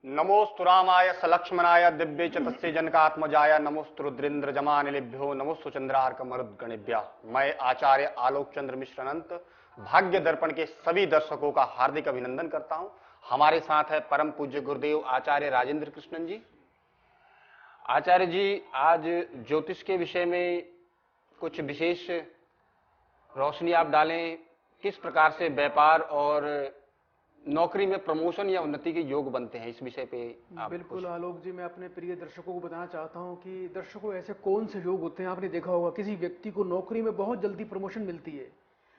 नमोस्तु रामाय सलक्ष्मणाय दिव्य च तस्य जनकात्मजाय नमोस्तु रुद्रेन्द्र जमानिलेभ्यो नमोस्तु चंद्रार्क मरुद्गणेभ्य। मैं आचार्य आलोक चंद्र मिश्र अनंत भाग्य दर्पण के सभी दर्शकों का हार्दिक अभिनंदन करता हूं। हमारे साथ है परम पूज्य गुरुदेव आचार्य राजेंद्र कृष्णन जी। आचार्य जी, आज ज्योतिष के विषय में कुछ विशेष रोशनी आप डालें। किस प्रकार से व्यापार और नौकरी में प्रमोशन या उन्नति के योग बनते हैं, इस विषय पे आप बिल्कुल आलोक जी, मैं अपने प्रिय दर्शकों को बताना चाहता हूं कि दर्शकों, ऐसे कौन से योग होते हैं, आपने देखा होगा किसी व्यक्ति को नौकरी में बहुत जल्दी प्रमोशन मिलती है,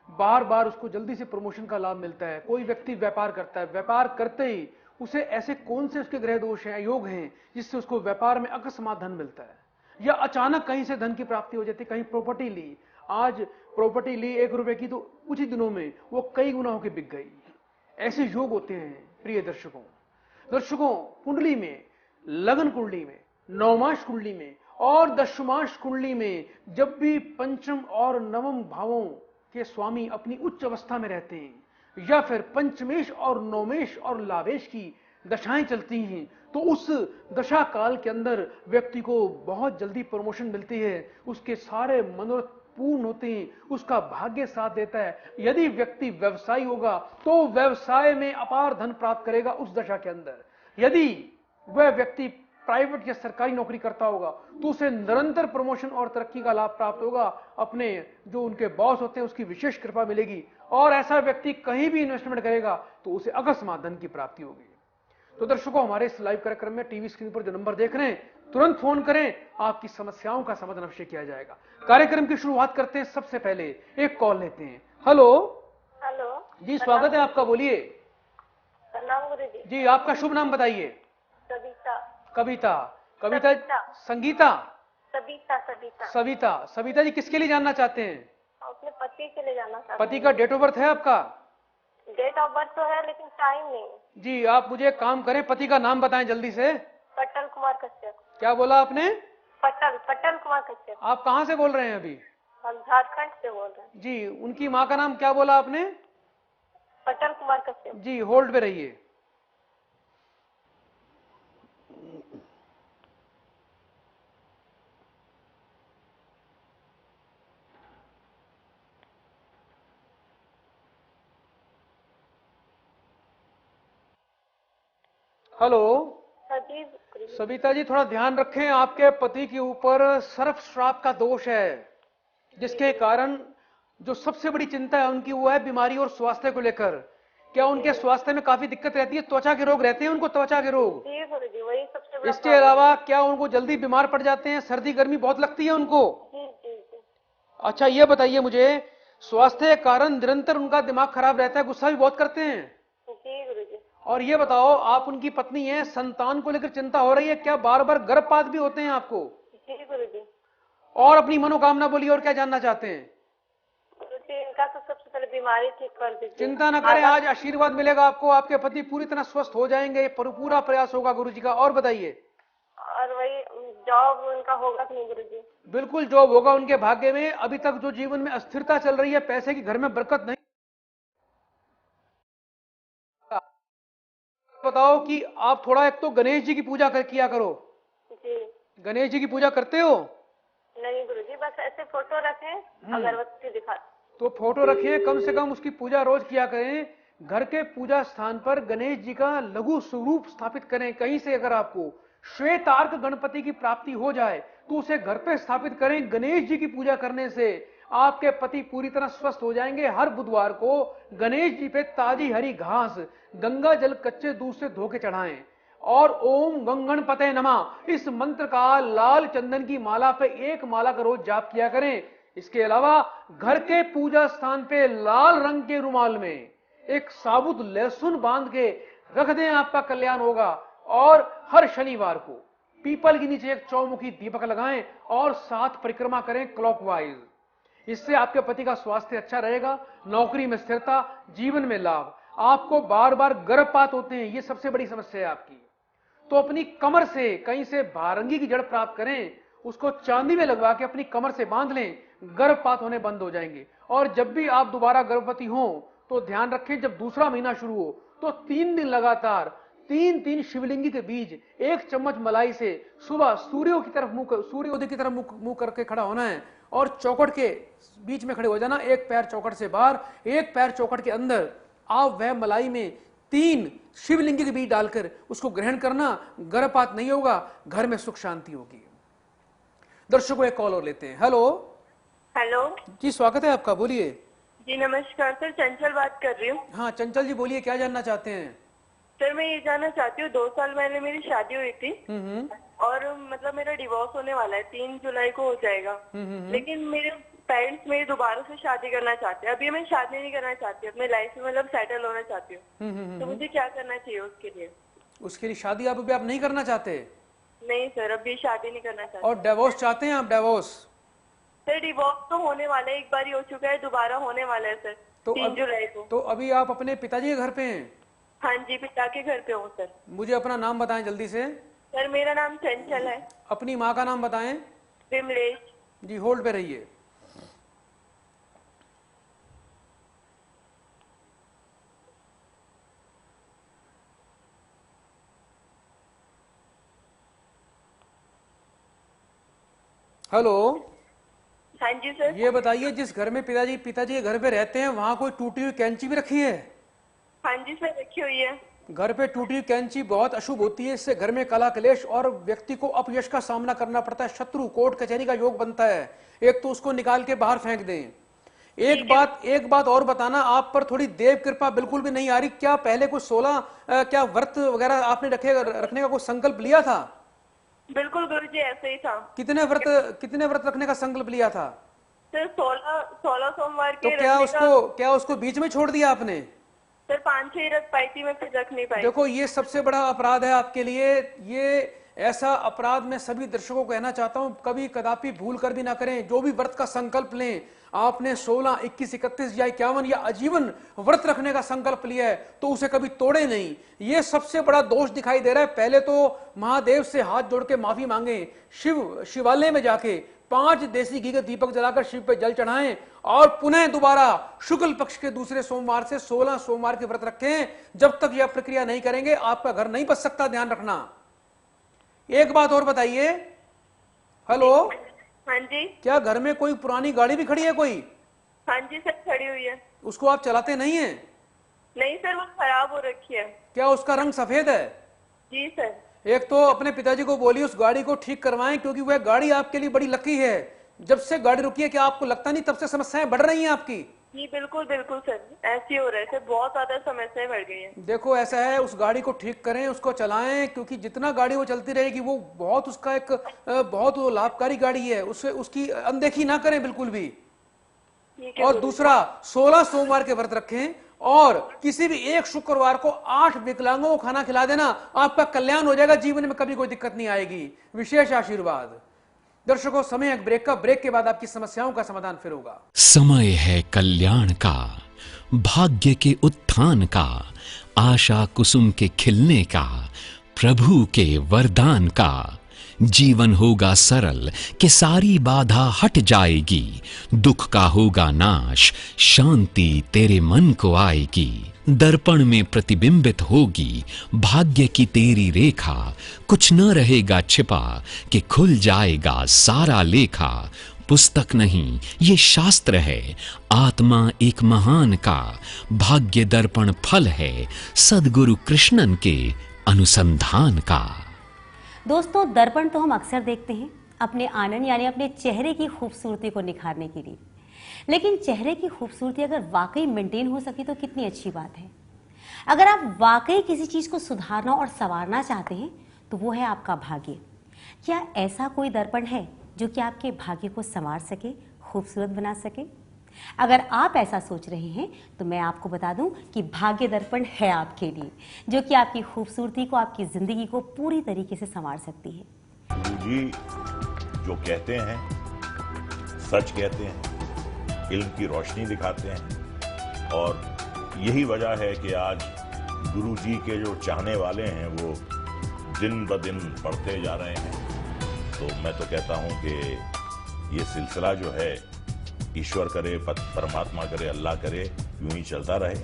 बार बार उसको जल्दी से प्रमोशन का लाभ मिलता है। कोई व्यक्ति व्यापार करता है, व्यापार करते ही उसे ऐसे कौन से उसके ग्रह दोष हैं, योग हैं, जिससे उसको व्यापार में अकस्मात धन मिलता है, या अचानक कहीं से धन की प्राप्ति हो जाती है। कहीं प्रॉपर्टी ली, आज प्रॉपर्टी ली 1 रुपए की, तो कुछ ही दिनों में वो कई गुना होकर बिक गई। ऐसे योग होते हैं प्रिय दर्शकों, कुंडली में, लगन कुंडली में, नवमाश कुंडली में और दशमाश कुंडली में जब भी पंचम और नवम भावों के स्वामी अपनी उच्च अवस्था में रहते हैं, या फिर पंचमेश और नवमेश और लाभेश की दशाएं चलती हैं, तो उस दशा काल के अंदर व्यक्ति को बहुत जल्दी प्रमोशन मिलती है, उसके सारे मनोरथ पूर्ण होते हैं, उसका भाग्य साथ देता है। यदि व्यक्ति व्यवसायी होगा तो व्यवसाय में अपार धन प्राप्त करेगा उस दशा के अंदर। यदि वह व्यक्ति प्राइवेट या सरकारी नौकरी करता होगा तो उसे निरंतर प्रमोशन और तरक्की का लाभ प्राप्त होगा। अपने जो उनके बॉस होते हैं उसकी विशेष कृपा मिलेगी, और ऐसा व्यक्ति कहीं भी इन्वेस्टमेंट करेगा तो उसे अकस्मात धन की प्राप्ति होगी। तो दर्शकों, हमारे इस लाइव कार्यक्रम में टीवी स्क्रीन पर जो नंबर देख रहे हैं, तुरंत फोन करें, आपकी समस्याओं का समाधान अवश्य किया जाएगा। कार्यक्रम की शुरुआत करते हैं। सबसे पहले एक कॉल लेते हैं। हेलो जी, स्वागत है आपका, बोलिए। प्रणाम गुरुजी। जी, आपका शुभ नाम बताइए। कविता। संगीता, सविता। सविता जी, किसके लिए जानना चाहते हैं? अपने पति के लिए जानना चाहते पति का डेट ऑफ बर्थ है आपका? डेट ऑफ बर्थ तो है लेकिन टाइम नहीं। जी, आप मुझे एक काम करें, पति का नाम बताएं जल्दी से। पट्टल कुमार कश्यप। क्या बोला आपने? पट्टल कुमार कश्यप। आप कहाँ से बोल रहे हैं अभी? हम झारखंड से बोल रहे हैं। जी, उनकी माँ का नाम क्या बोला आपने? पट्टल कुमार कश्यप। जी, होल्ड पे रहिए। हेलो जी सविता जी, थोड़ा ध्यान रखें, आपके पति के ऊपर सर्प श्राप का दोष है, जिसके कारण जो सबसे बड़ी चिंता है उनकी वो है बीमारी और स्वास्थ्य को लेकर। क्या उनके स्वास्थ्य में काफी दिक्कत रहती है? त्वचा के रोग रहते हैं उनको? त्वचा के रोग? जी गुरुजी, वही सबसे बड़ा। इसके अलावा क्या उनको जल्दी बीमार पड़ जाते हैं? सर्दी गर्मी बहुत लगती है उनको? जी जी जी। अच्छा, ये बताइए मुझे, स्वास्थ्य के कारण निरंतर उनका दिमाग खराब रहता है, गुस्सा भी बहुत करते हैं? जी गुरुजी। और ये बताओ, आप उनकी पत्नी हैं, संतान को लेकर चिंता हो रही है क्या? बार बार गर्भपात भी होते हैं आपको? जी गुरुजी। और अपनी मनोकामना बोलिए, और क्या जानना चाहते हैं? गुरुजी, इनका तो सबसे पहले बीमारी ठीक कर दीजिए। चिंता न करें, आज आशीर्वाद मिलेगा आपको, आपके पति पूरी तरह स्वस्थ हो जाएंगे, पूरा प्रयास होगा गुरुजी का। और बताइए। और वही जॉब उनका होगा कि नहीं गुरुजी? बिल्कुल जॉब होगा उनके भाग्य में। अभी तक जो जीवन में अस्थिरता चल रही है, पैसे की घर में बरकत नहीं। बताओ कि आप थोड़ा, एक तो गणेश जी की पूजा किया करो। जी। गणेश जी की पूजा करते हो? नहीं गुरुजी, बस ऐसे फोटो रखें, अगरबत्ती दिखा। तो फोटो रखिए, कम से कम उसकी पूजा रोज किया करें। घर के पूजा स्थान पर गणेश जी का लघु स्वरूप स्थापित करें। कहीं से अगर आपको श्वेतार्क गणपति की प्राप्ति हो जाए तो उसे घर पे स्थापित करें। गणेश जी की पूजा करने से आपके पति पूरी तरह स्वस्थ हो जाएंगे। हर बुधवार को गणेश जी पे ताजी हरी घास, गंगा जल कच्चे दूध से धो के चढ़ाएं, और ओम गंगणपते नमः इस मंत्र का लाल चंदन की माला पे 1 माला का रोज जाप किया करें। इसके अलावा घर के पूजा स्थान पे लाल रंग के रुमाल में एक साबुत लहसुन बांध के रख दें, आपका कल्याण होगा। और हर शनिवार को पीपल के नीचे एक चौमुखी दीपक लगाएं और 7 परिक्रमा करें क्लॉकवाइज। इससे आपके पति का स्वास्थ्य अच्छा रहेगा, नौकरी में स्थिरता, जीवन में लाभ। आपको बार बार गर्भपात होते हैं, ये सबसे बड़ी समस्या है आपकी। तो अपनी कमर से कहीं से भारंगी की जड़ प्राप्त करें, उसको चांदी में लगवा के अपनी कमर से बांध लें, गर्भपात होने बंद हो जाएंगे। और जब भी आप दोबारा गर्भवती हो तो ध्यान रखें, जब दूसरा महीना शुरू हो तो 3 दिन लगातार तीन शिवलिंगी के बीच 1 चम्मच मलाई से सुबह सूर्योदय की तरफ मुंह करके खड़ा होना है और चौखट के बीच में खड़े हो जाना, एक पैर चौखट से बाहर, एक पैर चौखट के अंदर। आप वह मलाई में 3 शिवलिंगी के बीज डालकर उसको ग्रहण करना, गर्भपात नहीं होगा, घर में सुख शांति होगी। दर्शकों एक कॉल और लेते हैं। हेलो हेलो जी, स्वागत है आपका, बोलिए। जी नमस्कार सर, चंचल बात कर रही हूँ। हाँ चंचल जी बोलिए, क्या जानना चाहते हैं? सर मैं ये जानना चाहती हूँ, 2 साल पहले मेरी शादी हुई थी और मतलब मेरा डिवोर्स होने वाला है, 3 जुलाई को हो जाएगा। लेकिन मेरे पेरेंट्स मेरी दोबारा से शादी करना चाहते हैं। अभी मैं शादी नहीं करना चाहती, अपने लाइफ में मतलब सेटल होना चाहती हूँ। तो मुझे क्या करना चाहिए उसके लिए? उसके लिए शादी आप नहीं करना चाहते? नहीं सर, अभी शादी नहीं करना चाहती। और डिवोर्स चाहते हैं आप? डिवोर्स सर डिवोर्स तो होने वाला है, एक बार ही हो चुका है, दोबारा होने वाला है सर, तो 3 जुलाई को। तो अभी आप अपने पिताजी के घर पे हैं? हाँ जी, पिता के घर पे हूँ सर। मुझे अपना नाम बताएं जल्दी से। सर मेरा नाम चंचल है। अपनी माँ का नाम बताएं। विमलेश। जी होल्ड पे रहिए। हेलो। हाँ जी सर। ये बताइए, जिस घर में पिताजी के घर पे रहते हैं वहां कोई टूटी हुई कैंची भी रखी है? हाँ जी सर, रखी हुई है। घर पे टूटी हुई कैंची बहुत अशुभ होती है, इससे घर में कला कलेश और व्यक्ति को अपयश का सामना करना पड़ता है, शत्रु कोर्ट कचहरी का योग बनता है। एक तो उसको निकाल के बाहर फेंक दें। एक बात और बताना, आप पर थोड़ी देव कृपा बिल्कुल भी नहीं आ रही। क्या पहले कुछ 16 क्या व्रत वगैरह आपने रखने का कोई संकल्प लिया था? बिल्कुल गुरुजी, ऐसे ही था। कितने व्रत रखने का संकल्प लिया था? सर 16 सोमवार तो के। क्या उसको बीच में छोड़ दिया आपने? सर 5-6 रख पाई थी, मैं फिर रख नहीं पाई। देखो ये सबसे बड़ा अपराध है आपके लिए। ये ऐसा अपराध मैं सभी दर्शकों को कहना चाहता हूं, कभी कदापि भूल कर भी ना करें। जो भी व्रत का संकल्प लें, आपने 16, 21, 31 या 51 या आजीवन व्रत रखने का संकल्प लिया है तो उसे कभी तोड़े नहीं। ये सबसे बड़ा दोष दिखाई दे रहा है। पहले तो महादेव से हाथ जोड़ के माफी मांगे, शिवालय में जाके 5 देसी घी के दीपक जलाकर शिव पे जल चढ़ाएं और पुनः दोबारा शुक्ल पक्ष के दूसरे सोमवार से 16 सोमवार के व्रत रखें। जब तक यह प्रक्रिया नहीं करेंगे आपका घर नहीं बच सकता, ध्यान रखना। एक बात और बताइए। हेलो। हाँ जी। क्या घर में कोई पुरानी गाड़ी भी खड़ी है कोई? हाँ जी सर, खड़ी हुई है। उसको आप चलाते नहीं है? नहीं सर, वो खराब हो रखी है। क्या उसका रंग सफेद है? जी सर। एक तो अपने पिताजी को बोलिए उस गाड़ी को ठीक करवाएं, क्योंकि वह गाड़ी आपके लिए बड़ी लकी है। जब से गाड़ी रुकी है, क्या आपको लगता नहीं तब से समस्याएं बढ़ रही हैं आपकी? जी बिल्कुल बिल्कुल सर, ऐसी हो रहा है सर, बहुत ज्यादा समस्याएं बढ़ गई हैं। देखो ऐसा है, उस गाड़ी को ठीक करें, उसको चलाएं, क्योंकि जितना गाड़ी वो चलती रहेगी वो बहुत उसका एक बहुत लाभकारी गाड़ी है, उसकी अनदेखी ना करें बिल्कुल भी। और दूसरा, 16 सोमवार के व्रत रखें और किसी भी एक शुक्रवार को 8 विकलांगों को खाना खिला देना, आपका कल्याण हो जाएगा, जीवन में कभी कोई दिक्कत नहीं आएगी। विशेष आशीर्वाद। दर्शकों समय एक ब्रेक का, ब्रेक के बाद आपकी समस्याओं का समाधान फिर होगा। समय है कल्याण का, भाग्य के उत्थान का, आशा कुसुम के खिलने का, प्रभु के वरदान का। जीवन होगा सरल कि सारी बाधा हट जाएगी, दुख का होगा नाश, शांति तेरे मन को आएगी। दर्पण में प्रतिबिंबित होगी भाग्य की तेरी रेखा, कुछ न रहेगा छिपा कि खुल जाएगा सारा लेखा। पुस्तक नहीं ये शास्त्र है, आत्मा एक महान का, भाग्य दर्पण फल है सद्गुरु कृष्णन के अनुसंधान का। दोस्तों, दर्पण तो हम अक्सर देखते हैं अपने आनंद यानी अपने चेहरे की खूबसूरती को निखारने के लिए, लेकिन चेहरे की खूबसूरती अगर वाकई मेंटेन हो सके तो कितनी अच्छी बात है। अगर आप वाकई किसी चीज़ को सुधारना और संवारना चाहते हैं तो वो है आपका भाग्य। क्या ऐसा कोई दर्पण है जो कि आपके भाग्य को संवार सके, खूबसूरत बना सके? अगर आप ऐसा सोच रहे हैं तो मैं आपको बता दूं कि भाग्य दर्पण है आपके लिए, जो कि आपकी खूबसूरती को, आपकी जिंदगी को पूरी तरीके से संवार सकती है। गुरुजी जो कहते हैं सच कहते हैं, इल्म की रोशनी दिखाते हैं, और यही वजह है कि आज गुरुजी के जो चाहने वाले हैं वो दिन ब दिन बढ़ते जा रहे हैं। तो मैं तो कहता हूं कि ये सिलसिला जो है, ईश्वर करे, परमात्मा करे, अल्लाह करे, यूं ही चलता रहे।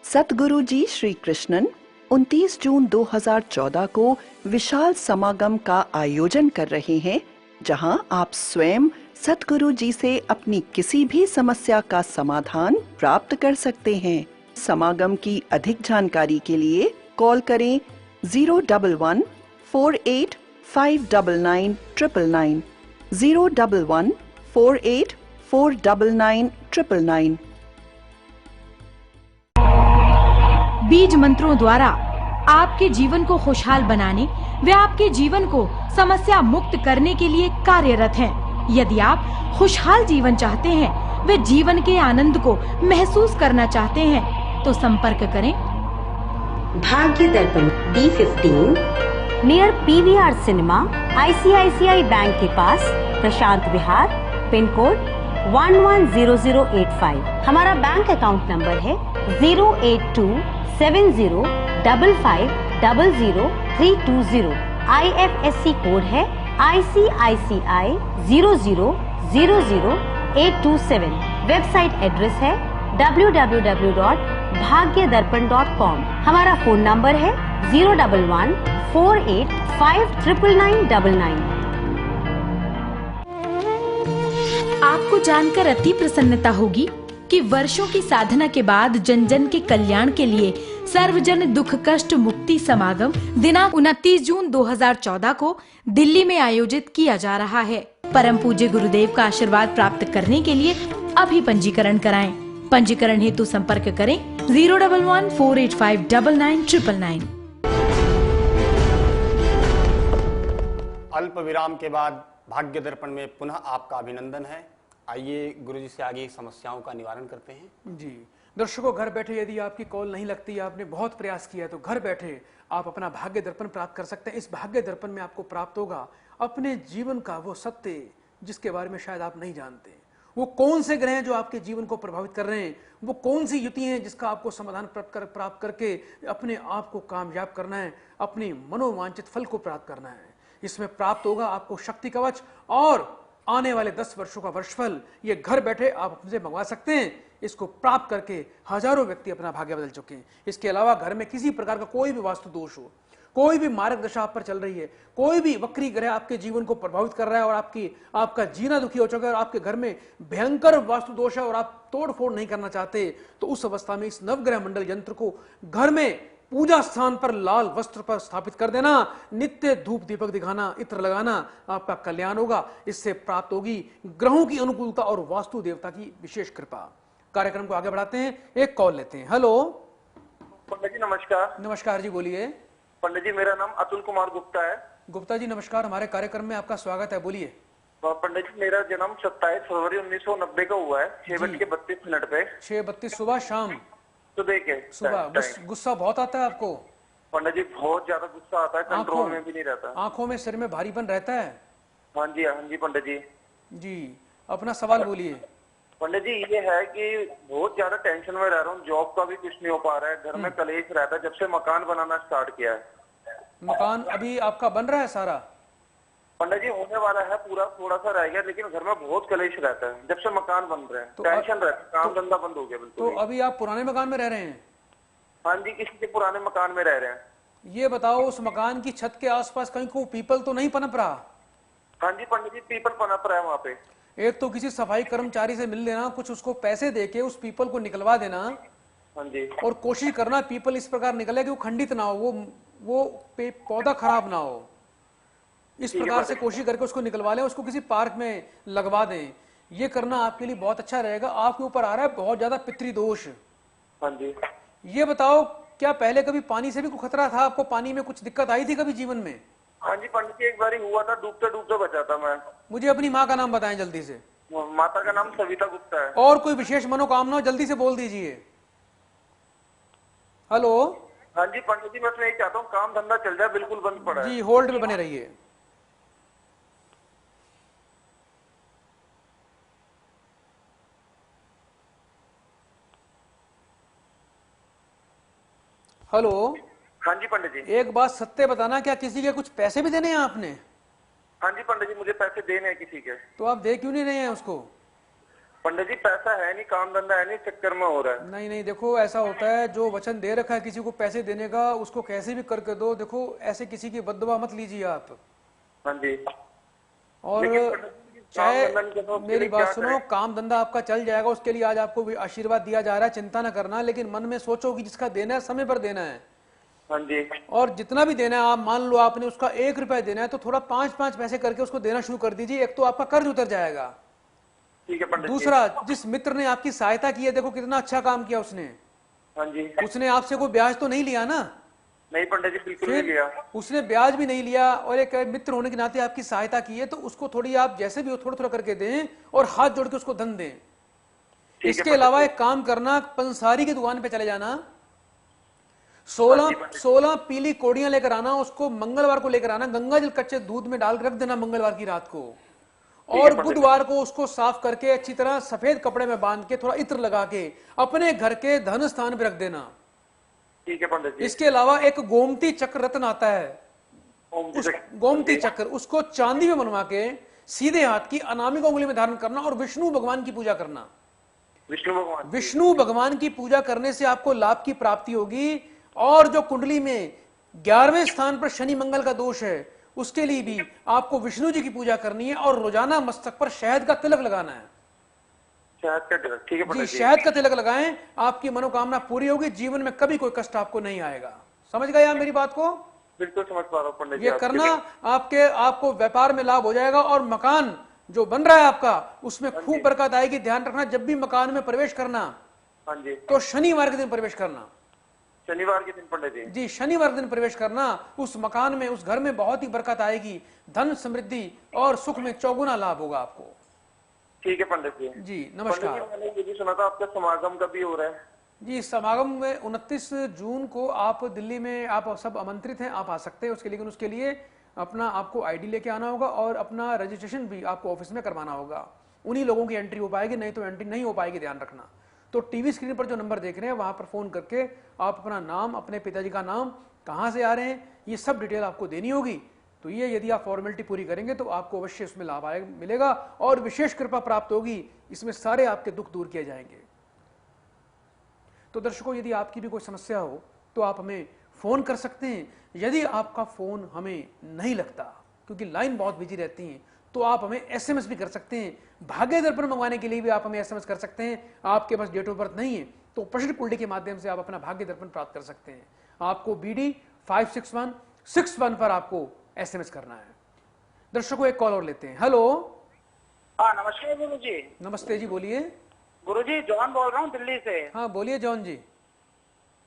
सतगुरु जी श्री कृष्णन 29 जून 2014 को विशाल समागम का आयोजन कर रहे हैं, जहां आप स्वयं सतगुरु जी से अपनी किसी भी समस्या का समाधान प्राप्त कर सकते हैं। समागम की अधिक जानकारी के लिए कॉल करें 011-48-599-999, 011-48-499-999। बीज मंत्रों द्वारा आपके जीवन को खुशहाल बनाने व आपके जीवन को समस्या मुक्त करने के लिए कार्यरत हैं। यदि आप खुशहाल जीवन चाहते हैं व जीवन के आनंद को महसूस करना चाहते हैं तो संपर्क करें भाग्य दर्पण D15 near PVR cinema, ICICI bank के पास, प्रशांत विहार, पिन कोड 110085। हमारा बैंक अकाउंट नंबर है 0827055000320। IFSC कोड है ICICI 0000827। वेबसाइट एड्रेस है www.bhagyadarpan.com। हमारा फोन नंबर है 011-48-59999। आपको जानकर अति प्रसन्नता होगी कि वर्षों की साधना के बाद जन जन के कल्याण के लिए सर्वजन दुख कष्ट मुक्ति समागम दिनांक 29 जून 2014 को दिल्ली में आयोजित किया जा रहा है। परम पूज्य गुरुदेव का आशीर्वाद प्राप्त करने के लिए अभी पंजीकरण कराएं। पंजीकरण हेतु संपर्क करें 011-485-9999। अल्प विराम के बाद भाग्य दर्पण में पुनः आपका अभिनंदन है। आइए गुरुजी से आगे समस्याओं का निवारण करते हैं। जी दर्शकों, घर बैठे यदि आपकी कॉल नहीं लगती, आपने बहुत प्रयास किया तो घर बैठे आप अपना भाग्य दर्पण प्राप्त कर सकते हैं। इस भाग्य दर्पण में आपको प्राप्त होगा अपने जीवन का वो सत्य जिसके बारे में शायद आप नहीं जानते। वो कौन से ग्रह हैं जो आपके जीवन को प्रभावित कर रहे हैं, वो कौन सी युति हैं जिसका आपको समाधान प्राप्त करके अपने आप को कामयाब करना है, अपनी मनोवांछित फल को प्राप्त करना है। इसमें प्राप्त होगा आपको शक्ति कवच और आने वाले 10 वर्षों का वर्षफल। ये घर बैठे आप हमसे मंगवा सकते हैं। इसको प्राप्त करके हजारों व्यक्ति अपना भाग्य बदल चुके हैं। इसके अलावा घर में किसी प्रकार का कोई भी वास्तु दोष हो, कोई भी मार्ग दशा आप पर चल रही है, कोई भी वक्री ग्रह आपके जीवन को प्रभावित कर रहा है और आपका जीना दुखी हो चुका है और आपके घर में भयंकर वास्तु दोष है और आप तोड़ फोड़ नहीं करना चाहते, तो उस अवस्था में इस नवग्रह मंडल यंत्र को घर में पूजा स्थान पर लाल वस्त्र पर स्थापित कर देना, नित्य धूप दीपक दिखाना, इत्र लगाना, आपका कल्याण होगा। इससे प्राप्त होगी ग्रहों की अनुकूलता और वास्तु देवता की विशेष कृपा। कार्यक्रम को आगे बढ़ाते हैं, एक कॉल लेते हैं। हेलो पंडित जी नमस्कार। नमस्कार जी, बोलिए। पंडित जी मेरा नाम अतुल कुमार गुप्ता है। गुप्ता जी नमस्कार, हमारे कार्यक्रम में आपका स्वागत है, बोलिए। पंडित जी मेरा जन्म 27 फरवरी 1990 का हुआ है, 6:32 पे। 6:32 सुबह शाम? सुबह के सुबह। गुस्सा बहुत आता है आपको? पंडित जी बहुत ज्यादा गुस्सा आता है, कंट्रोल में भी नहीं रहता। आंखों में सिर में भारीपन रहता है? हाँ जी पंडित जी। जी अपना सवाल बोलिए। पंडित जी ये है कि बहुत ज्यादा टेंशन में रह रहा हूँ, जॉब का भी कुछ नहीं हो पा रहा है, घर में कलेश रहता है जब से मकान बनाना स्टार्ट किया है। मकान अभी आपका बन रहा है सारा? पंडित जी होने वाला है पूरा, थोड़ा सा रह गया, लेकिन घर में बहुत कलेश रहता है जब से मकान बन रहे हैं। टेंशन रहता है, काम धंधा बंद हो गया बिल्कुल। तो अभी आप पुराने मकान में रह रहे हैं? हाँ जी, किसी के पुराने मकान में रह रहे हैं। ये बताओ उस मकान की छत के आसपास कहीं को पीपल तो नहीं पनप रहा? हाँ जी पंडित जी, पीपल पनप रहा है वहाँ पे। एक तो किसी सफाई कर्मचारी से मिल लेना, कुछ उसको पैसे देके उस पीपल को निकलवा देना। हाँ जी। और कोशिश करना पीपल इस प्रकार निकले कि वो खंडित ना हो, वो पौधा खराब ना हो। इस प्रकार से कोशिश करके उसको निकलवा लें, उसको किसी पार्क में लगवा दें। ये करना आपके लिए बहुत अच्छा रहेगा। आपके ऊपर आ रहा है बहुत ज्यादा पितृदोष। हाँ जी। ये बताओ क्या पहले कभी पानी से भी कोई खतरा था आपको? पानी में कुछ दिक्कत आई थी कभी जीवन में? हाँ जी पंडित जी, एक बार हुआ था, डूबते डूबते बचा था मैं। मुझे अपनी माँ का नाम बताएं जल्दी से। माता का नाम सविता गुप्ता है। और कोई विशेष मनोकामना हो जल्दी से बोल दीजिए। हेलो। हाँ जी पंडित जी, मैं तो यही चाहता हूँ काम धंधा चल जाए, बिल्कुल बंद पड़ा है। जी होल्ड में बने रहिए। हेलो। हाँ जी पंडित जी। एक बात सत्य बताना, क्या किसी के कुछ पैसे भी देने हैं आपने? हाँ जी पंडित जी, मुझे पैसे देने हैं किसी के। तो आप दे क्यों नहीं रहे हैं उसको? पंडित जी पैसा है नहीं, काम धंधा है नहीं, चक्कर में हो रहा है। नहीं नहीं, देखो ऐसा होता है, जो वचन दे रखा है किसी को पैसे देने का, उसको कैसे भी करके दो। देखो ऐसे किसी की बददुआ मत लीजिए आप। हाँ जी। और चाहे मेरी बात सुनो, काम धंधा आपका चल जाएगा, उसके लिए आज आपको भी आशीर्वाद दिया जा रहा है, चिंता ना करना। लेकिन मन में सोचो कि जिसका देना है समय पर देना है। हाँ जी। और जितना भी देना है, आप मान लो आपने उसका 1 रुपया देना है तो थोड़ा 5-5 पैसे करके उसको देना शुरू कर दीजिए। एक तो आपका कर्ज उतर जाएगा। ठीक है पंडित जी। दूसरा, जिस मित्र ने आपकी सहायता की है, देखो कितना अच्छा काम किया उसने। हाँ जी। उसने आपसे कोई ब्याज तो नहीं लिया ना? नहीं पंडित जी, बिल्कुल नहीं लिया। उसने ब्याज भी नहीं लिया, और एक मित्र होने के नाते आपकी सहायता की है, तो उसको थोड़ी आप जैसे भी हो थोड़ा थोड़ा करके दें और हाथ जोड़ के उसको धन दें। इसके अलावा एक काम करना, पंसारी की दुकान पे चले जाना, 16 पीली कोड़ियां लेकर आना, उसको मंगलवार को लेकर आना, गंगा जल कच्चे दूध में डाल रख देना मंगलवार की रात को, और बुधवार को उसको साफ करके अच्छी तरह सफेद कपड़े में बांध के थोड़ा इत्र लगा के अपने घर के धन स्थान पर रख देना। ठीक है पंडित जी। इसके अलावा एक गोमती चक्र रत्न आता है, गोमती चक्र, उसको चांदी में बनवा के सीधे हाथ की अनामिक उंगली में धारण करना और विष्णु भगवान की पूजा करना। विष्णु भगवान की पूजा करने से आपको लाभ की प्राप्ति होगी। और जो कुंडली में 11वें स्थान पर शनि मंगल का दोष है, उसके लिए भी आपको विष्णु जी की पूजा करनी है और रोजाना मस्तक पर शहद का तिलक लगाना है। शहद का तिलक, ठीक है पंडित जी। शहद का तिलक लगाएं, आपकी मनोकामना पूरी होगी, जीवन में कभी कोई कष्ट आपको नहीं आएगा। समझ गए आप मेरी बात को? बिल्कुल समझ पा रहा हूँ पंडित जी। ये करना, आपको व्यापार में लाभ हो जाएगा। और मकान जो बन रहा है आपका, उसमें खूब बरकत आएगी। ध्यान रखना, जब भी मकान में प्रवेश करना, हाँ जी, तो शनिवार के दिन प्रवेश करना। शनिवार के दिन पंडित जी? जी, शनिवार के दिन प्रवेश करना। उस मकान में, उस घर में बहुत ही बरकत आएगी, धन समृद्धि और सुख में चौगुना लाभ होगा आपको। ठीक है पंडित जी। जी नमस्कार। मैंने ये भी सुना था आपका समागम कभी हो रहा है? जी, समागम में 29 जून को आप दिल्ली में, आप सब आमंत्रित हैं, आप आ सकते हैं उसके लिए। लेकिन उसके लिए अपना आपको आईडी लेके आना होगा और अपना रजिस्ट्रेशन भी आपको ऑफिस में करवाना होगा। उन्हीं लोगों की एंट्री हो पाएगी, नहीं तो एंट्री नहीं हो पाएगी, ध्यान रखना। तो टीवी स्क्रीन पर जो नंबर देख रहे हैं, वहां पर फोन करके आप अपना नाम, अपने पिताजी का नाम, कहाँ से आ रहे हैं, ये सब डिटेल आपको देनी होगी। तो ये यदि आप फॉर्मेलिटी पूरी करेंगे तो आपको अवश्य उसमें लाभ मिलेगा और विशेष कृपा प्राप्त होगी। इसमें सारे आपके दुख दूर किए जाएंगे। तो दर्शकों, यदि आपकी भी कोई समस्या हो तो आप हमें फोन कर सकते हैं। यदि आपका फोन हमें नहीं लगता, क्योंकि लाइन बहुत बिजी रहती है, तो आप हमें एसएमएस भी कर सकते हैं। भाग्य दर्पण मंगवाने के लिए भी आप हमें एसएमएस कर सकते हैं। आपके पास डेट ऑफ बर्थ नहीं है तो प्रश्न कुंडली के माध्यम से आप अपना भाग्य दर्पण प्राप्त कर सकते हैं। आपको BD 56161 पर आपको एसएमएस करना है। दर्शकों, एक कॉल और लेते हैं। हेलो। हाँ नमस्कार गुरु जी। नमस्ते जी, बोलिए। गुरु जी जॉन बोल रहा हूँ दिल्ली से। हाँ बोलिए जॉन जी।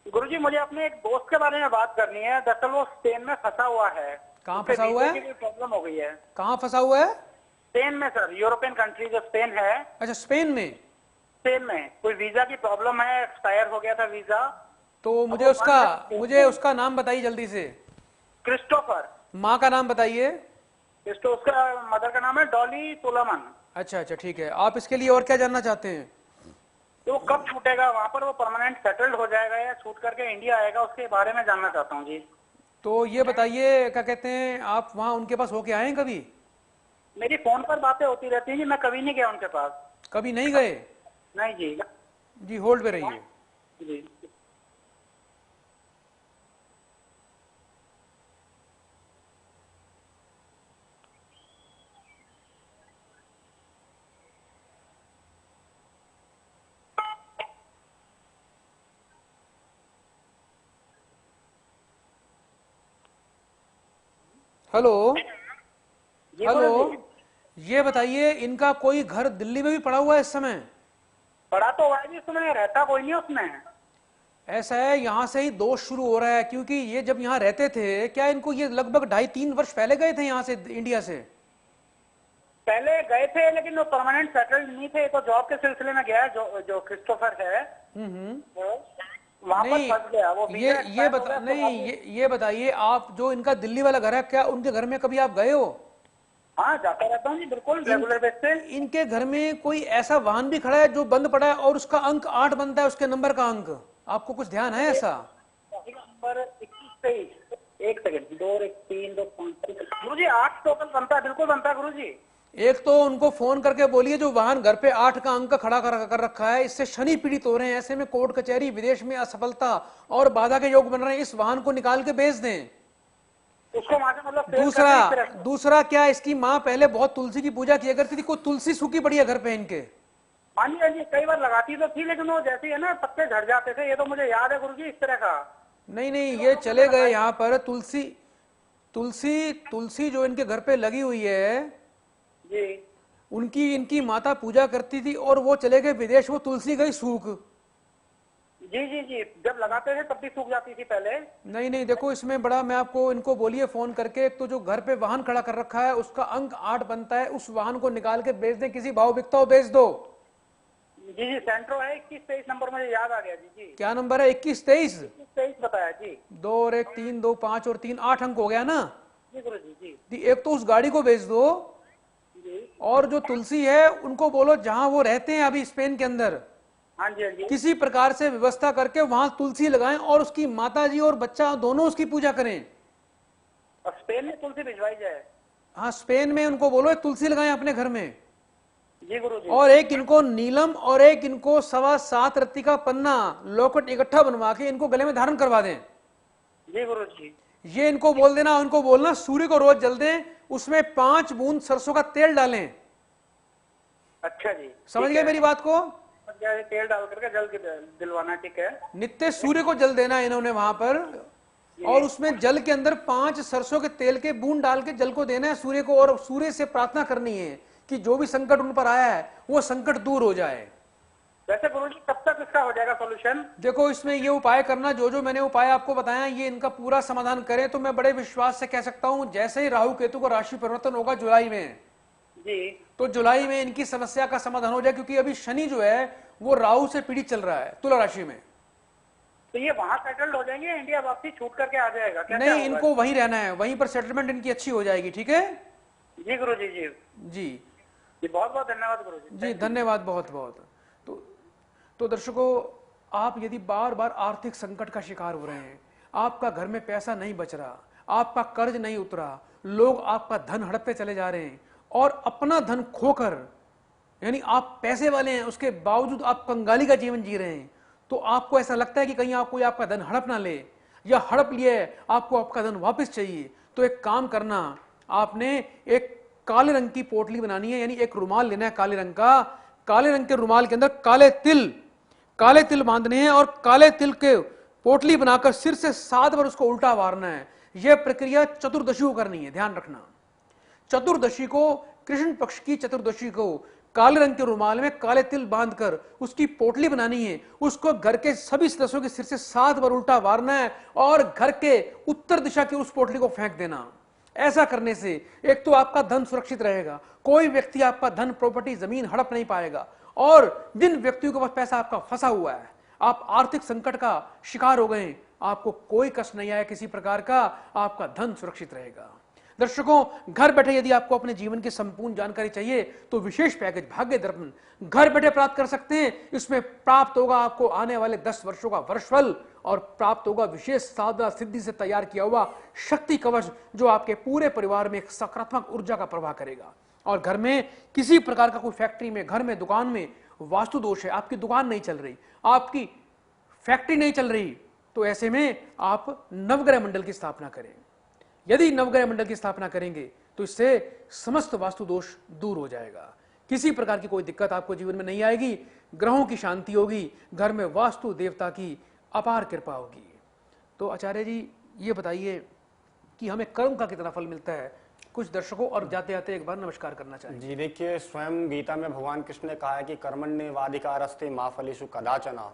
गुरु जी, मुझे अपने एक दोस्त के बारे में बात करनी है। दरअसल वो स्पेन में फंसा हुआ है। कहाँ फंसा हुआ है? प्रॉब्लम हो गई है। कहाँ फंसा हुआ है? स्पेन में सर, यूरोपियन कंट्री जो स्पेन है। अच्छा, स्पेन में? स्पेन में कोई वीजा की प्रॉब्लम है, एक्सपायर हो गया था वीजा। तो मुझे उसका नाम बताइए जल्दी से। क्रिस्टोफर। माँ का नाम बताइए। उसका मदर का नाम है डॉली सोलोमन। अच्छा अच्छा, ठीक है। आप इसके लिए और क्या जानना चाहते हैं? तो कब छूटेगा वहाँ पर, वो परमानेंट सेटल्ड हो जाएगा या छूट करके इंडिया आएगा, उसके बारे में जानना चाहता हूँ जी। तो ये बताइए, क्या कहते हैं, आप वहाँ उनके पास होके आए हैं कभी? मेरी फोन पर बातें होती रहती हैं जी, मैं कभी नहीं गया उनके पास। कभी नहीं गए? नहीं जी। जी, होल्ड पे रहिए जी। हेलो। हेलो, ये बताइए, इनका कोई घर दिल्ली में भी पड़ा हुआ है इस समय? पड़ा तो हुआ है जी, उसमें रहता कोई नहीं उसमें। ऐसा है, यहाँ से ही दोष शुरू हो रहा है, क्योंकि ये जब यहाँ रहते थे, क्या इनको ये लगभग 2.5-3 वर्ष पहले गए थे यहाँ से, इंडिया से? पहले गए थे, लेकिन वो परमानेंट सेटल्ड नहीं थे, तो जॉब के सिलसिले में गया। जो क्रिस्टोफर है वहाँ पर फंस गया वो। ये बताइए, आप जो इनका दिल्ली वाला घर है, क्या उनके घर में कभी आप गए हो? हाँ, जाता रहता हूँ जी, बिल्कुल रेगुलर बेस पे। इनके घर में कोई ऐसा वाहन भी खड़ा है जो बंद पड़ा है और उसका अंक 8 बनता है, उसके नंबर का अंक? आपको कुछ ध्यान है ऐसा? नंबर 21-23, 1 सेकंड, 2 1 3 2 5 गुरु जी 8 टोटल बनता है, बिल्कुल बनता है गुरु जी। एक तो उनको फोन करके बोलिए जो वाहन घर पे 8 का अंक खड़ा कर रखा है, इससे शनि पीड़ित हो रहे हैं, ऐसे में कोर्ट कचहरी विदेश में असफलता और बाधा के योग बन रहे हैं, इस वाहन को निकाल के बेच दें। उसको वहां से मतलब सेल करने की तरह। दूसरा क्या, इसकी माँ पहले बहुत तुलसी की पूजा किया करती थी, कोई तुलसी सूखी पड़ी है घर पे इनके? हाँ जी, हाँ जी, कई बार लगाती तो थी, लेकिन वो जैसे ही है ना पत्ते झड़ जाते थे, ये तो मुझे याद है गुरुजी इस तरह का। नहीं, ये चले गए यहाँ पर तुलसी जो इनके घर पे लगी हुई है जी, इनकी माता पूजा करती थी और वो चले गए विदेश, वो तुलसी गई सूख। जी जी जी, जब लगाते थे तब भी सूख जाती थी पहले। नहीं, देखो इसमें बड़ा, मैं आपको इनको बोलिए फोन करके, तो जो घर पे वाहन खड़ा कर रखा है उसका अंक 8 बनता है, उस वाहन को निकाल के बेच दें, किसी भाव बिकता हो बेच दो। जी जी, सेंट्रो है 21-23 नंबर, मुझे याद आ गया जी। जी, क्या नंबर है? 21-23 बताया जी। 2 और 1 3, 2 5 और 3 8 अंक हो गया ना जी गुरुजी जी। एक तो उस गाड़ी को बेच दो, और जो तुलसी है उनको बोलो जहां वो रहते हैं अभी स्पेन के अंदर, हाँ जी, हाँ जी, किसी प्रकार से व्यवस्था करके वहां तुलसी लगाएं और उसकी माताजी और बच्चा दोनों उसकी पूजा करें। और स्पेन में तुलसी भिजवाई जाए। हाँ, स्पेन में उनको बोलो तुलसी लगाएं अपने घर में। जी गुरुजी। और एक इनको नीलम और एक इनको 7.25 रत्ती का पन्ना लॉकेट इकट्ठा बनवा के इनको गले में धारण करवा दें। जी गुरुजी। ये इनको बोल देना, उनको बोलना सूर्य को रोज जल दें, उसमें 5 बूंद सरसों का तेल डालें। अच्छा जी, समझ गए मेरी बात को? तेल डाल करके जल दिलवाना, ठीक है। नित्य सूर्य को जल देना इन्होंने वहां पर, और उसमें जल के अंदर 5 सरसों के तेल के बूंद डाल के जल को देना है सूर्य को, और सूर्य से प्रार्थना करनी है कि जो भी संकट उन पर आया है वो संकट दूर हो जाए। वैसे गुरुजी कब तक इसका हो जाएगा सॉल्यूशन? देखो इसमें ये उपाय करना, जो मैंने उपाय आपको बताया, ये इनका पूरा समाधान करें तो मैं बड़े विश्वास से कह सकता हूं, जैसे ही राहु केतु का राशि परिवर्तन होगा जुलाई में जी, तो जुलाई में इनकी समस्या का समाधान हो जाए, क्योंकि अभी शनि जो है वो राहु से पीड़ित चल रहा है तुला राशि में। तो ये वहां सेटल्ड हो जाएंगे, इंडिया वापसी छूट करके आ जाएगा क्या? नहीं, इनको वहीं रहना है, वहीं पर सेटलमेंट इनकी अच्छी हो जाएगी। ठीक है जी गुरुजी जी। जी, बहुत बहुत धन्यवाद गुरुजी जी, धन्यवाद बहुत बहुत। तो दर्शकों, आप यदि बार बार आर्थिक संकट का शिकार हो रहे हैं, आपका घर में पैसा नहीं बच रहा, आपका कर्ज नहीं उतरा, लोग आपका धन हड़पते चले जा रहे हैं, और अपना धन खोकर, यानी आप पैसे वाले हैं उसके बावजूद आप कंगाली का जीवन जी रहे हैं, तो आपको ऐसा लगता है कि कहीं कोई आपका धन हड़प ना ले, या हड़प लिए आपको आपका धन वापस चाहिए, तो एक काम करना, आपने एक काले रंग की पोटली बनानी है, यानी एक रुमाल लेना है काले रंग का, काले रंग के रुमाल के अंदर काले तिल बांधने हैं, और काले तिल के पोटली बनाकर सिर से 7 बार उसको उल्टा वारना है। यह प्रक्रिया चतुर्दशी को करनी है, ध्यान रखना। चतुर्दशी को, कृष्ण पक्ष की चतुर्दशी को, काले रंग के रुमाल में काले तिल बांधकर उसकी पोटली बनानी है, उसको घर के सभी सदस्यों के सिर से 7 बार उल्टा वारना है, और घर के उत्तर दिशा की उस पोटली को फेंक देना। ऐसा करने से एक तो आपका धन सुरक्षित रहेगा, कोई व्यक्ति आपका धन, प्रॉपर्टी, जमीन हड़प नहीं पाएगा, और जिन व्यक्तियों के पास पैसा आपका फंसा हुआ है, आप आर्थिक संकट का शिकार हो गए, आपको कोई कष्ट नहीं आया किसी प्रकार का, आपका धन सुरक्षित रहेगा। दर्शकों, घर बैठे यदि आपको अपने जीवन की संपूर्ण जानकारी चाहिए तो विशेष पैकेज भाग्य दर्पण घर बैठे प्राप्त कर सकते हैं। इसमें प्राप्त होगा आपको आने वाले 10 वर्षों का वर्षफल, और प्राप्त होगा विशेष साधना सिद्धि से तैयार किया हुआ शक्ति कवच, जो आपके पूरे परिवार में एक सकारात्मक ऊर्जा का प्रवाह करेगा। और घर में किसी प्रकार का कोई फैक्ट्री में, घर में, दुकान में वास्तु दोष है, आपकी दुकान नहीं चल रही, आपकी फैक्ट्री नहीं चल रही, तो ऐसे में आप नवग्रह मंडल की स्थापना करें। यदि नवग्रह मंडल की स्थापना करेंगे तो इससे समस्त वास्तु दोष दूर हो जाएगा, किसी प्रकार की कोई दिक्कत आपको जीवन में नहीं आएगी, ग्रहों की शांति होगी, घर में वास्तु देवता की अपार कृपा होगी। तो आचार्य जी, ये बताइए कि हमें कर्म का कितना फल मिलता है, कुछ दर्शकों और जाते जाते एक बार नमस्कार करना चाहिए। जी देखिए, स्वयं गीता में भगवान कृष्ण ने कहा है कि कर्मण्येवाधिकारस्ते मा फलेषु कदाचन,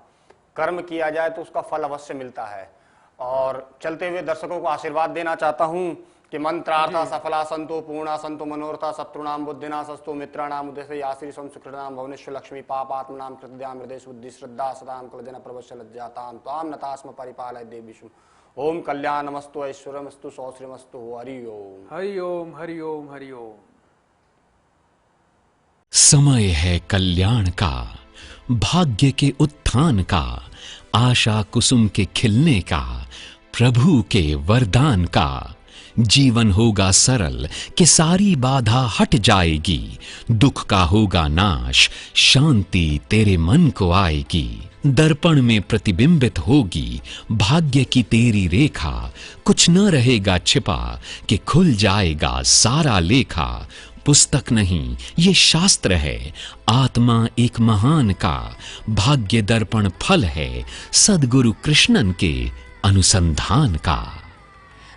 कर्म किया जाए तो उसका फल अवश्य मिलता है। और चलते हुए दर्शकों को आशीर्वाद देना चाहता हूं कि मंत्रार्था सफला संतो पूर्णा संतो मनोरथा शत्रुनाम बुद्धिना सस्तो मित्राणाम उद्देश्य आश्री सुकृतनाम भुवनेश्वर लक्ष्मी पापात्मनाम कृतद्याम हृदय बुद्धि श्रद्धा सदाम कलजन प्रवश्य लज्जाताम त्वाम नतास्म परिपालय देवीषु। ओम कल्याणमस्तु ऐश्वर्यमस्तु सौश्रीमस्तु। हरि ओम हरि ओम हरि ओम हरि ओम। समय है कल्याण का, भाग्य के उत्थान का, आशा कुसुम के खिलने का, प्रभु के वरदान का। जीवन होगा सरल कि सारी बाधा हट जाएगी, दुख का होगा नाश, शांति तेरे मन को आएगी। दर्पण में प्रतिबिंबित होगी भाग्य की तेरी रेखा, कुछ न रहेगा छिपा कि खुल जाएगा सारा लेखा। पुस्तक नहीं ये शास्त्र है, आत्मा एक महान का, भाग्य दर्पण फल है सद्गुरु कृष्णन के अनुसंधान का।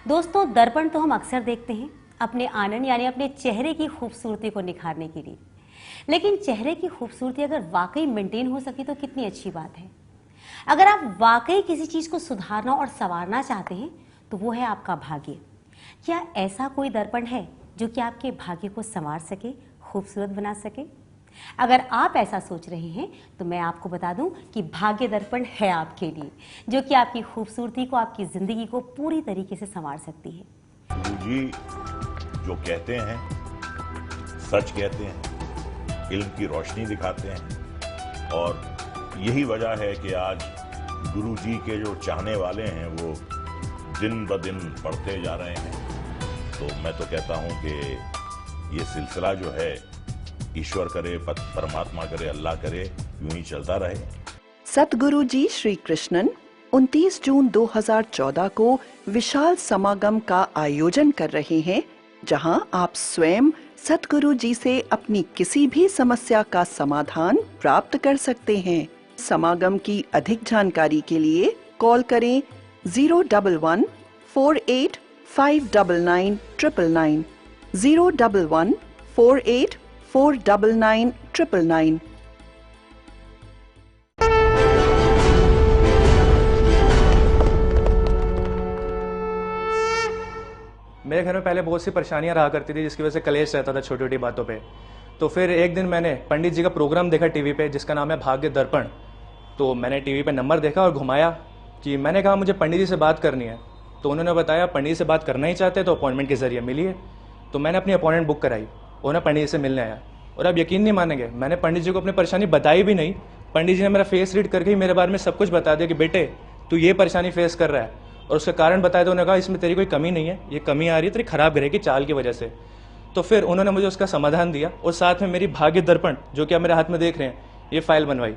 दोस्तों, दर्पण तो हम अक्सर देखते हैं अपने आनंद यानी अपने चेहरे की खूबसूरती को निखारने के लिए, लेकिन चेहरे की खूबसूरती अगर वाकई मेंटेन हो सके तो कितनी अच्छी बात है। अगर आप वाकई किसी चीज को सुधारना और संवारना चाहते हैं तो वो है आपका भाग्य। क्या ऐसा कोई दर्पण है जो कि आपके भाग्य को संवार सके, खूबसूरत बना सके? अगर आप ऐसा सोच रहे हैं तो मैं आपको बता दूं कि भाग्य दर्पण है आपके लिए, जो कि आपकी खूबसूरती को, आपकी जिंदगी को पूरी तरीके से संवार सकती है। गुरुजी जो कहते हैं सच कहते हैं, इल्म की रोशनी दिखाते हैं, और यही वजह है कि आज गुरुजी के जो चाहने वाले हैं वो दिन ब दिन बढ़ते जा रहे हैं। तो मैं तो कहता हूं कि ये सिलसिला जो है, ईश्वर करे, परमात्मा करे, अल्लाह करे, यूं ही चलता रहे। सतगुरु जी श्री कृष्णन 29 जून 2014 को विशाल समागम का आयोजन कर रहे हैं, जहां आप स्वयं सतगुरु जी से अपनी किसी भी समस्या का समाधान प्राप्त कर सकते हैं। समागम की अधिक जानकारी के लिए कॉल करें 011 48 599 999 011 48 499 999। मेरे घर में पहले बहुत सी परेशानियां रहा करती थी, जिसकी वजह से कलेश रहता था छोटी छोटी बातों पे। तो फिर एक दिन मैंने पंडित जी का प्रोग्राम देखा टीवी पे, जिसका नाम है भाग्य दर्पण। तो मैंने टीवी पे नंबर देखा और घुमाया कि मैंने कहा मुझे पंडित जी से बात करनी है। तो उन्होंने बताया पंडित जी से बात करना ही चाहते तो अपॉइंटमेंट के जरिए मिलिए। तो मैंने अपनी अपॉइंटमेंट बुक कराई, उन्हें पंडित जी से मिलने आया। और आप यकीन नहीं मानेंगे, मैंने पंडित जी को अपनी परेशानी बताई भी नहीं। पंडित जी ने मेरा फेस रीड करके ही मेरे बारे में सब कुछ बता दिया कि बेटे तू ये परेशानी फेस कर रहा है, और उसका कारण बताया। तो उन्होंने कहा इसमें तेरी कोई कमी नहीं है, ये कमी आ रही है तेरी खराब ग्रह की चाल की वजह से। तो फिर उन्होंने मुझे उसका समाधान दिया, और साथ में मेरी भाग्य दर्पण, जो कि आप मेरे हाथ में देख रहे हैं, ये फाइल बनवाई।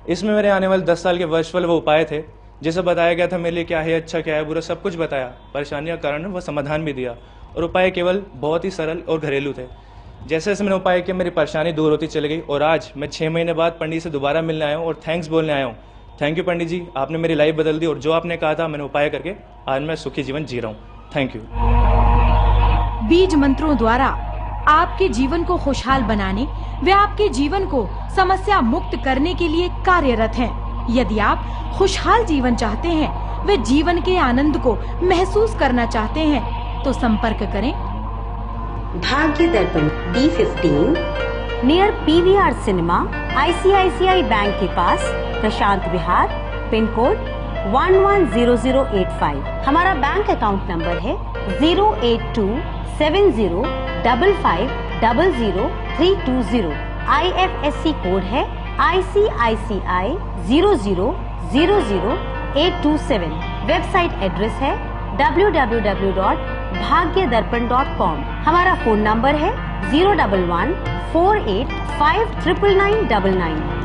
इसमें मेरे आने वाले 10 साल के वर्चुअल वो उपाय थे, जिसे बताया गया था मेरे लिए क्या है अच्छा, क्या है बुरा, सब कुछ बताया। परेशानियों का कारण वो समाधान भी दिया, और उपाय केवल बहुत ही सरल और घरेलू थे। जैसे जैसे मैंने उपाय किया मेरी परेशानी दूर होती चली गई, और आज मैं 6 महीने बाद पंडित से दोबारा मिलने आया हूँ और थैंक्स बोलने आया हूँ। थैंक यू पंडित जी, आपने मेरी लाइफ बदल दी, और जो आपने कहा था मैंने उपाय करके आज मैं सुखी जीवन जी रहा हूँ। Thank you. बीज मंत्रों द्वारा आपके जीवन को खुशहाल बनाने वे आपके जीवन को समस्या मुक्त करने के लिए कार्यरत हैं। यदि आप खुशहाल जीवन चाहते हैं, वे जीवन के आनंद को महसूस करना चाहते हैं, तो संपर्क करें भाग्य दर्पण D15 near PVR cinema, ICICI bank के पास, प्रशांत विहार, पिन कोड 110085। हमारा बैंक अकाउंट नंबर है 0827055000320। IFSC कोड है ICICI 0000827। वेबसाइट एड्रेस है www.bhagyadarpan.com। हमारा फोन नंबर है 011 48 59999।